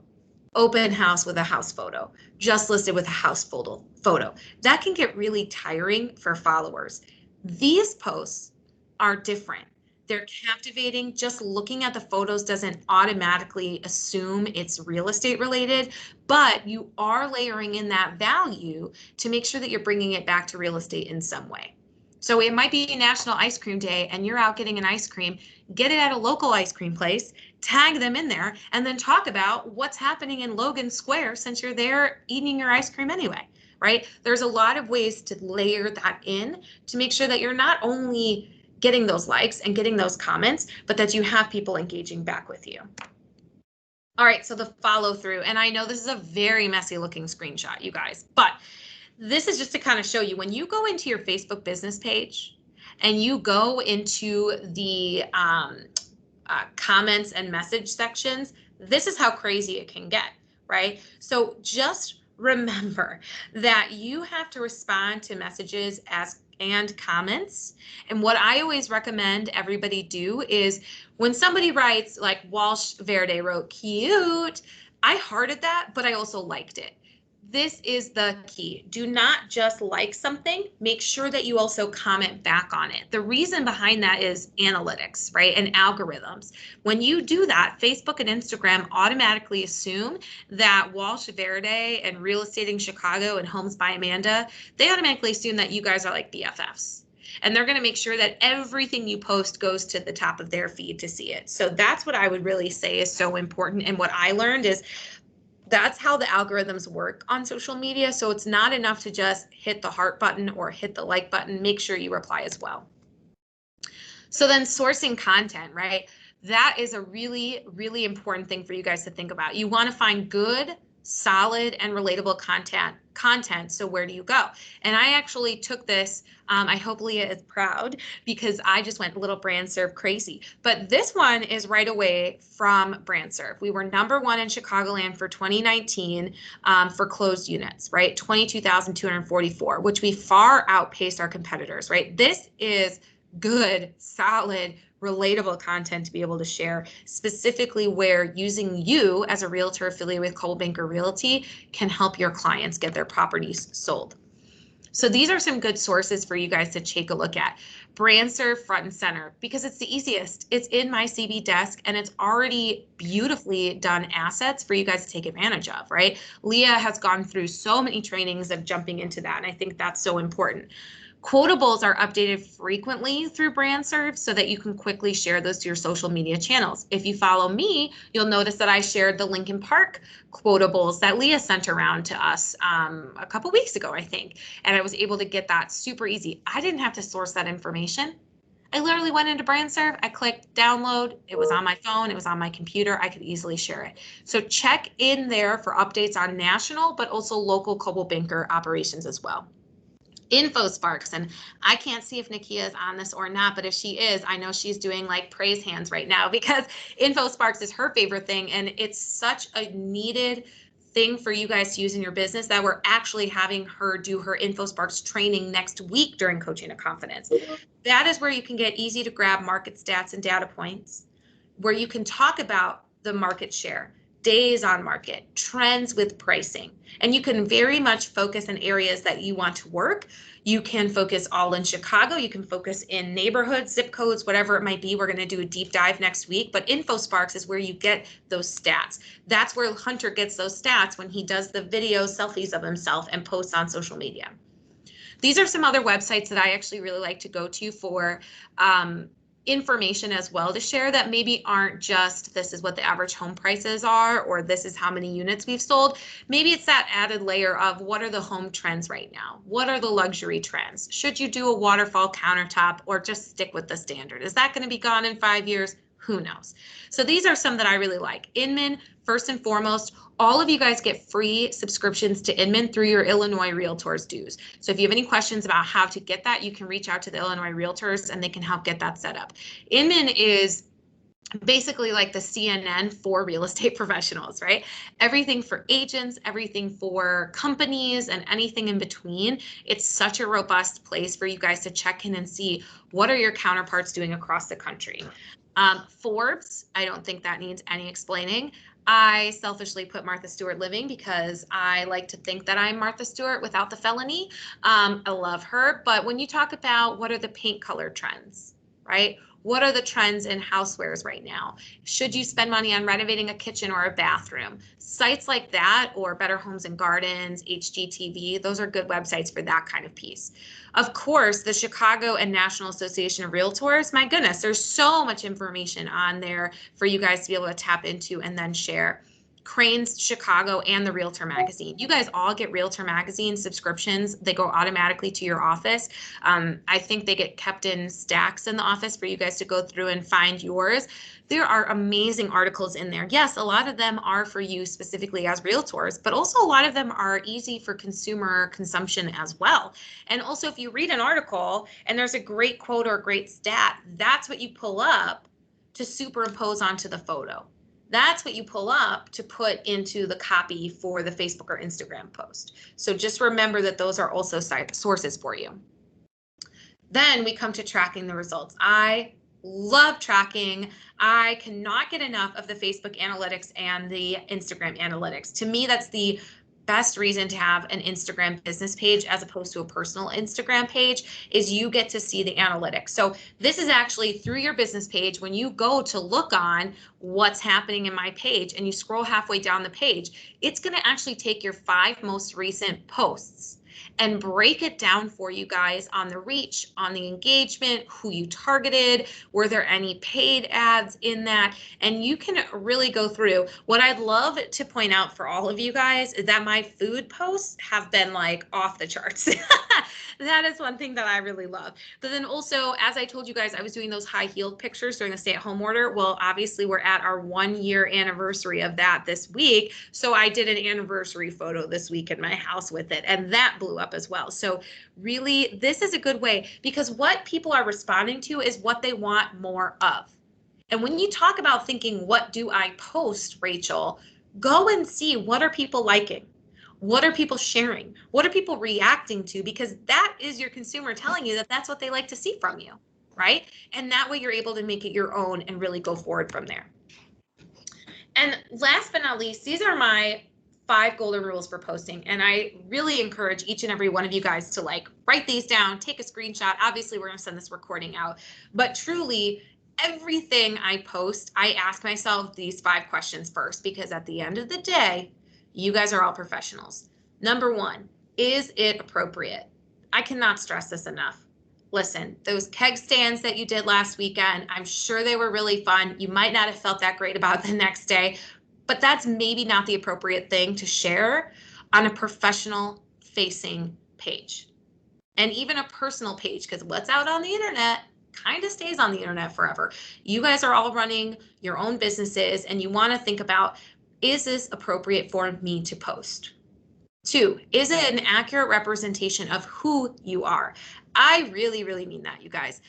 open house with a house photo, just listed with a house photo. That can get really tiring for followers. These posts are different. They're captivating. Just looking at the photos doesn't automatically assume it's real estate related, but you are layering in that value to make sure that you're bringing it back to real estate in some way. So it might be National Ice Cream Day and you're out getting an ice cream, get it at a local ice cream place, tag them in there, and then talk about what's happening in Logan Square since you're there eating your ice cream anyway. Right? There's a lot of ways to layer that in to make sure that you're not only getting those likes and getting those comments, but that you have people engaging back with you. All right, so the follow through, and I know this is a very messy looking screenshot, you guys, but this is just to kind of show you when you go into your Facebook business page and you go into the comments and message sections, this is how crazy it can get, right? So just remember that you have to respond to messages and comments. And what I always recommend everybody do is when somebody writes, like Walsh Verde wrote, cute, I hearted that, but I also liked it. This is the key. Do not just like something, make sure that you also comment back on it. The reason behind that is analytics, right? And algorithms. When you do that, Facebook and Instagram automatically assume that Walsh Verde and Real Estating Chicago and Homes by Amanda, they automatically assume that you guys are like BFFs. And they're going to make sure that everything you post goes to the top of their feed to see it. So that's what I would really say is so important. And what I learned is That's how the algorithms work on social media. So it's not enough to just hit the heart button or hit the like button. Make sure you reply as well. So then sourcing content, right? That is a really, really important thing for you guys to think about. You want to find good, solid, and relatable content. So where do you go? And I actually took this, I hope Leah is proud because I just went a little BrandServe crazy. But this one is right away from BrandServe. We were #1 in Chicagoland for 2019 for closed units, right? 22,244, which we far outpaced our competitors, right? This is good, solid, relatable content to be able to share, specifically where using you as a realtor affiliated with Coldwell Banker Realty can help your clients get their properties sold. So these are some good sources for you guys to take a look at. BrandServe front and center because it's the easiest. It's in my CB desk and it's already beautifully done assets for you guys to take advantage of, right? Leah has gone through so many trainings of jumping into that, and I think that's so important. Quotables are updated frequently through BrandServe so that you can quickly share those to your social media channels. If you follow me, you'll notice that I shared the Lincoln Park quotables that Leah sent around to us a couple weeks ago, I think. And I was able to get that super easy. I didn't have to source that information. I literally went into BrandServe, I clicked download, it was on my phone, it was on my computer, I could easily share it. So check in there for updates on national, but also local Coldwell Banker operations as well. InfoSparks, and I can't see if Nakia is on this or not, but if she is, I know she's doing like praise hands right now because InfoSparks is her favorite thing, and it's such a needed thing for you guys to use in your business that we're actually having her do her InfoSparks training next week during Coaching to Confidence. That is where you can get easy to grab market stats and data points, where you can talk about the market share, days on market, trends with pricing, and you can very much focus in areas that you want to work. You can focus all in Chicago. You can focus in neighborhoods, zip codes, whatever it might be. We're going to do a deep dive next week, but InfoSparks is where you get those stats. That's where Hunter gets those stats when he does the video selfies of himself and posts on social media. These are some other websites that I actually really like to go to for information as well to share that maybe aren't just this is what the average home prices are or this is how many units we've sold. Maybe it's that added layer of what are the home trends right now? What are the luxury trends? Should you do a waterfall countertop or just stick with the standard? Is that going to be gone in 5 years? Who knows? So these are some that I really like. Inman, first and foremost, all of you guys get free subscriptions to Inman through your Illinois Realtors dues. So if you have any questions about how to get that, you can reach out to the Illinois Realtors and they can help get that set up. Inman is basically like the CNN for real estate professionals, right? Everything for agents, everything for companies, and anything in between. It's such a robust place for you guys to check in and see what are your counterparts doing across the country. Forbes, I don't think that needs any explaining. I selfishly put Martha Stewart Living because I like to think that I'm Martha Stewart without the felony. I love her. But when you talk about what are the paint color trends, right? What are the trends in housewares right now? Should you spend money on renovating a kitchen or a bathroom? Sites like that, or Better Homes and Gardens, HGTV, those are good websites for that kind of piece. Of course, the Chicago and National Association of Realtors, my goodness, there's so much information on there for you guys to be able to tap into and then share. Crain's Chicago and the Realtor Magazine. You guys all get Realtor Magazine subscriptions. They go automatically to your office. I think they get kept in stacks in the office for you guys to go through and find yours. There are amazing articles in there. Yes, a lot of them are for you specifically as realtors, but also a lot of them are easy for consumer consumption as well. And also if you read an article and there's a great quote or a great stat, that's what you pull up to superimpose onto the photo. That's what you pull up to put into the copy for the Facebook or Instagram post. So just remember that those are also sources for you. Then we come to tracking the results. I love tracking. I cannot get enough of the Facebook analytics and the Instagram analytics. To me, that's the best reason to have an Instagram business page as opposed to a personal Instagram page is you get to see the analytics. So this is actually through your business page. When you go to look on what's happening in my page and you scroll halfway down the page, it's going to actually take your 5 most recent posts and break it down for you guys on the reach, on the engagement, who you targeted, were there any paid ads in that? And you can really go through. What I'd love to point out for all of you guys is that my food posts have been like off the charts. That is one thing that I really love. But then also, as I told you guys, I was doing those high heeled pictures during the stay-at-home order. Well, obviously we're at our 1-year anniversary of that this week. So I did an anniversary photo this week in my house with it, and that blew up as well. So really, this is a good way, because what people are responding to is what they want more of. And when you talk about thinking, what do I post, Rachel, go and see, what are people liking? What are people sharing? What are people reacting to? Because that is your consumer telling you that that's what they like to see from you, right? And that way you're able to make it your own and really go forward from there. And last but not least, these are my 5 golden rules for posting. And I really encourage each and every one of you guys to like write these down, take a screenshot. Obviously, we're going to send this recording out, but truly, everything I post, I ask myself these 5 questions first, because at the end of the day, you guys are all professionals. Number 1, is it appropriate? I cannot stress this enough. Listen, those keg stands that you did last weekend, I'm sure they were really fun. You might not have felt that great about the next day, but that's maybe not the appropriate thing to share on a professional facing page. And even a personal page, because what's out on the internet kind of stays on the internet forever. You guys are all running your own businesses, and you want to think about, is this appropriate for me to post? 2, is it an accurate representation of who you are? I really, really mean that, you guys.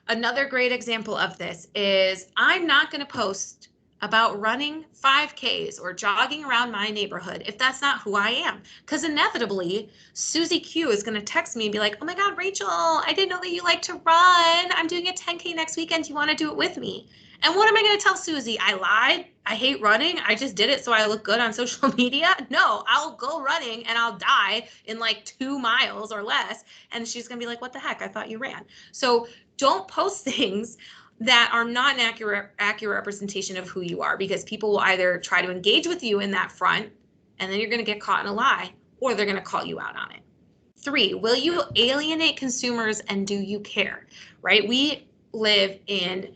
Another great example of this is, I'm not going to post about running 5Ks or jogging around my neighborhood if that's not who I am. Because inevitably, Susie Q is going to text me and be like, oh my God, Rachel, I didn't know that you like to run. I'm doing a 10K next weekend. Do you want to do it with me? And what am I going to tell Susie? I lied. I hate running. I just did it so I look good on social media. No, I'll go running and I'll die in like 2 miles or less. And she's going to be like, what the heck? I thought you ran. So don't post things that are not an accurate representation of who you are, because people will either try to engage with you in that front, and then you're going to get caught in a lie, or they're going to call you out on it. 3, will you alienate consumers, and do you care, right? We live in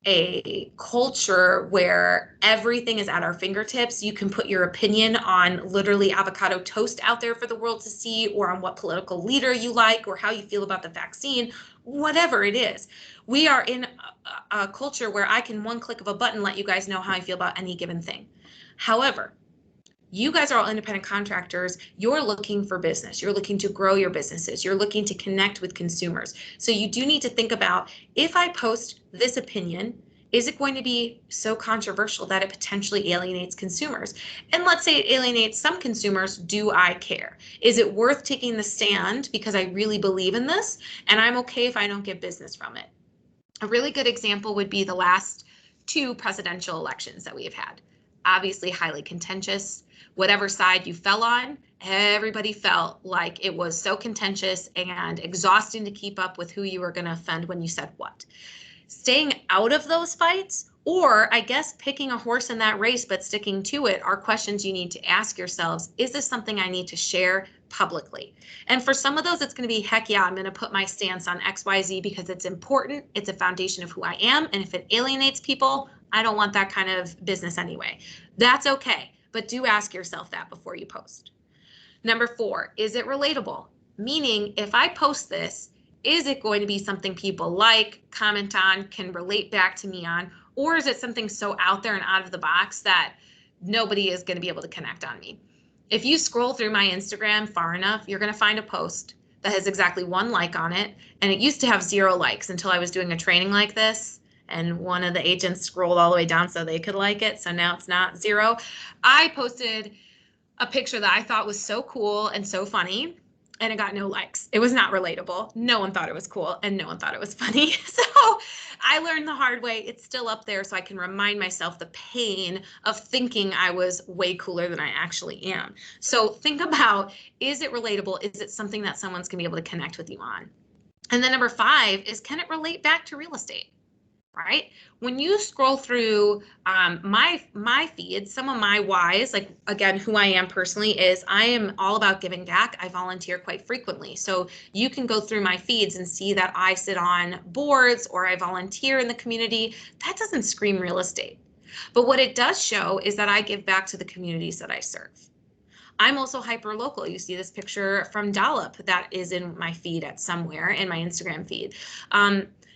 a culture where everything is at our fingertips. You can put your opinion on literally avocado toast out there for the world to see, or on what political leader you like, or how you feel about the vaccine, whatever it is. We are in a culture where I can, one click of a button, let you guys know how I feel about any given thing. However, you guys are all independent contractors. You're looking for business. You're looking to grow your businesses. You're looking to connect with consumers. So you do need to think about, if I post this opinion, is it going to be so controversial that it potentially alienates consumers? And let's say it alienates some consumers. Do I care? Is it worth taking the stand because I really believe in this, and I'm okay if I don't get business from it? A really good example would be the last 2 presidential elections that we have had. Obviously highly contentious. Whatever side you fell on, everybody felt like it was so contentious and exhausting to keep up with who you were going to offend when you said what. Staying out of those fights, or I guess picking a horse in that race but sticking to it, are questions you need to ask yourselves. Is this something I need to share publicly? And for some of those, it's going to be, heck yeah, I'm going to put my stance on XYZ because it's important. It's a foundation of who I am. And if it alienates people, I don't want that kind of business anyway. That's okay. But do ask yourself that before you post. Number 4, is it relatable? Meaning, if I post this, is it going to be something people like, comment on, can relate back to me on, or is it something so out there and out of the box that nobody is going to be able to connect on me? If you scroll through my Instagram far enough, you're going to find a post that has exactly 1 like on it, and it used to have 0 likes until I was doing a training like this, and one of the agents scrolled all the way down so they could like it, so now it's not 0. I posted a picture that I thought was so cool and so funny, and it got no likes. It was not relatable. No one thought it was cool, and no one thought it was funny. So I learned the hard way. It's still up there so I can remind myself the pain of thinking I was way cooler than I actually am. So think about, is it relatable? Is it something that someone's gonna be able to connect with you on? And then number 5 is, can it relate back to real estate? right? When you scroll through my feed, some of my whys, like again, who I am personally is I am all about giving back. I volunteer quite frequently. So you can go through my feeds and see that I sit on boards or I volunteer in the community. That doesn't scream real estate. But what it does show is that I give back to the communities that I serve. I'm also hyper local. You see this picture from Dollop that is in my feed at somewhere in my Instagram feed.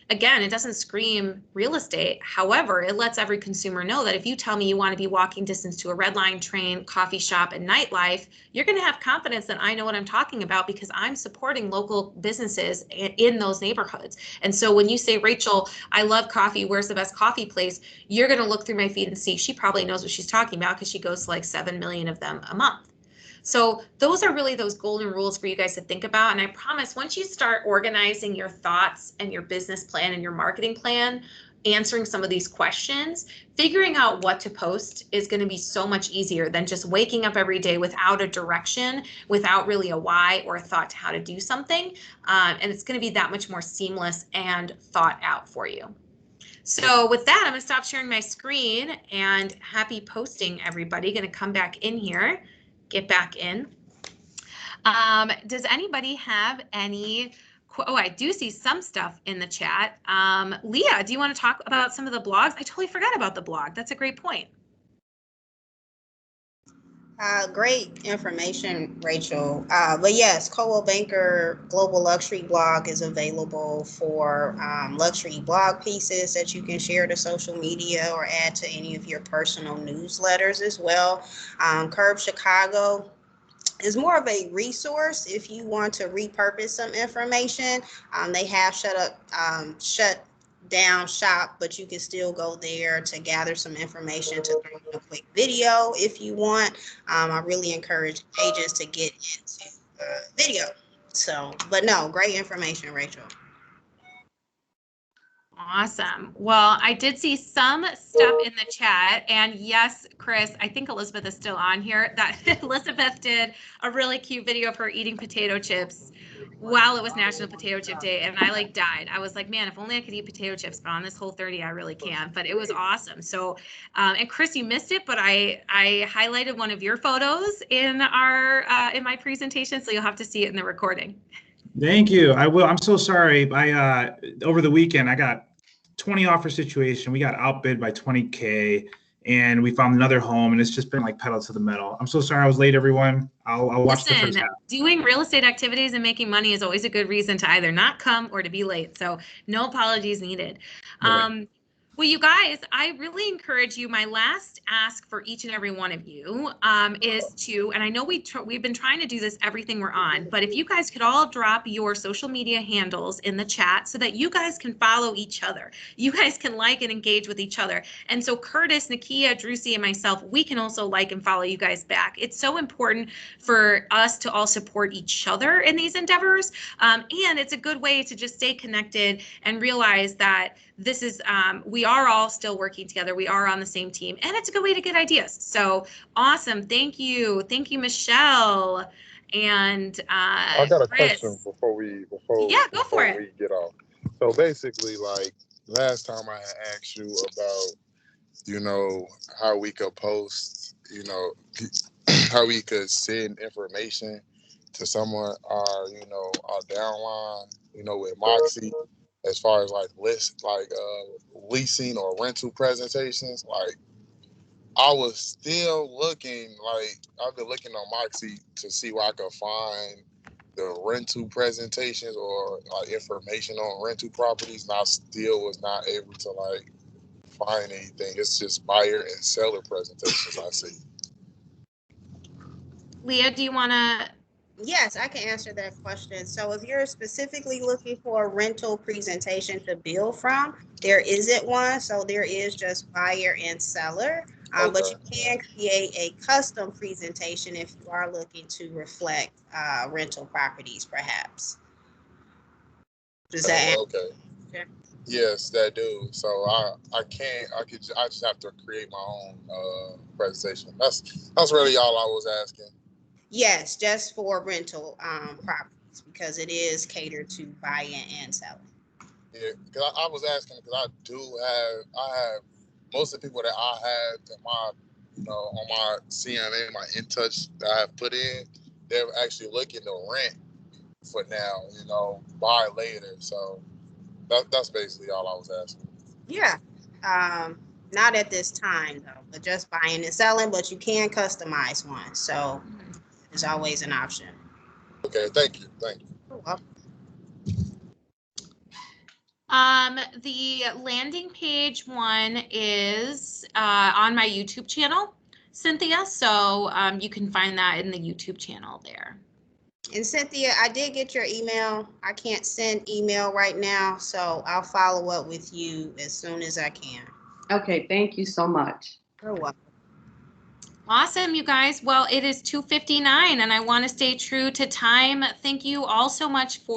Again, it doesn't scream real estate. However, it lets every consumer know that if you tell me you want to be walking distance to a red line train, coffee shop, and nightlife, you're going to have confidence that I know what I'm talking about because I'm supporting local businesses in those neighborhoods. And so when you say, Rachel, I love coffee, where's the best coffee place? You're going to look through my feed and see she probably knows what she's talking about because she goes to like 7 million of them a month. So those are really those golden rules for you guys to think about. And I promise once you start organizing your thoughts and your business plan and your marketing plan, answering some of these questions, figuring out what to post is going to be so much easier than just waking up every day without a direction, without really a why or a thought to how to do something. And it's going to be that much more seamless and thought out for you. So with that, I'm going to stop sharing my screen and happy posting, everybody. Going to come back in here. Get back in. Does anybody have any? Oh, I do see some stuff in the chat. Leah, do you want to talk about some of the blogs? I totally forgot about the blog. That's a great point. Great information, Rachel. But yes, Coldwell Banker Global Luxury blog is available for luxury blog pieces that you can share to social media or add to any of your personal newsletters as well. Curb Chicago is more of a resource if you want to repurpose some information. They have shut down shop, but you can still go there to gather some information to throw in a quick video if you want. I really encourage agents to get into video. So, but no, great information, Rachel. Awesome. Well, I did see some stuff in the chat, and yes, Chris, I think Elizabeth is still on here. That Elizabeth did a really cute video of her eating potato chips while it was National Potato Chip Day, and I like died. I was like, man, if only I could eat potato chips, but on this Whole30, I really can't. But it was awesome. So, and Chris, you missed it, but I highlighted one of your photos in my presentation, so you'll have to see it in the recording. Thank you. I will. I'm so sorry. Over the weekend, I got 20 offer situation. We got outbid by 20K, and we found another home, and it's just been like pedal to the metal. I'm so sorry I was late, everyone. I'll watch the first half. Doing real estate activities and making money is always a good reason to either not come or to be late. So no apologies needed. Okay. Well, you guys, I really encourage you. My last ask for each and every one of you is to, and I know we've been trying to do this everything we're on, but if you guys could all drop your social media handles in the chat so that you guys can follow each other. You guys can like and engage with each other. And so Curtis, Nakia, Drucy, and myself, we can also like and follow you guys back. It's so important for us to all support each other in these endeavors. And it's a good way to just stay connected and realize that this is, we are all still working together. We are on the same team, and it's a good way to get ideas. So awesome. Thank you. Thank you, Michelle. And I got a Chris. question before we get off. So basically, like last time I had asked you about, how we could post, how we could send information to someone, our downline, with Moxie. As far as leasing or rental presentations, I was still looking, I've been looking on Moxie to see where I could find the rental presentations or information on rental properties, and I still was not able to find anything. It's just buyer and seller presentations I see. Leah, do you want to? Yes, I can answer that question. So if you're specifically looking for a rental presentation to build from, there isn't one. So there is just buyer and seller. Okay. But you can create a custom presentation if you are looking to reflect rental properties, perhaps. Does that okay. Yes, that do. So I just have to create my own presentation. That's really all I was asking. Yes, just for rental properties, because it is catered to buying and selling. Yeah, because I was asking because I have most of the people that I have in my, on my CMA, my In Touch that I have put in, they're actually looking to rent for now, buy later. So that's basically all I was asking. Yeah. Not at this time though, but just buying and selling, but you can customize one. So it's always an option. Okay, thank you. You're welcome. The landing page one is on my YouTube channel, Cynthia. So you can find that in the YouTube channel there. And Cynthia, I did get your email. I can't send email right now, so I'll follow up with you as soon as I can. Okay, thank you so much. You're welcome. Awesome, you guys. Well, it is 2:59 and I want to stay true to time. Thank you all so much for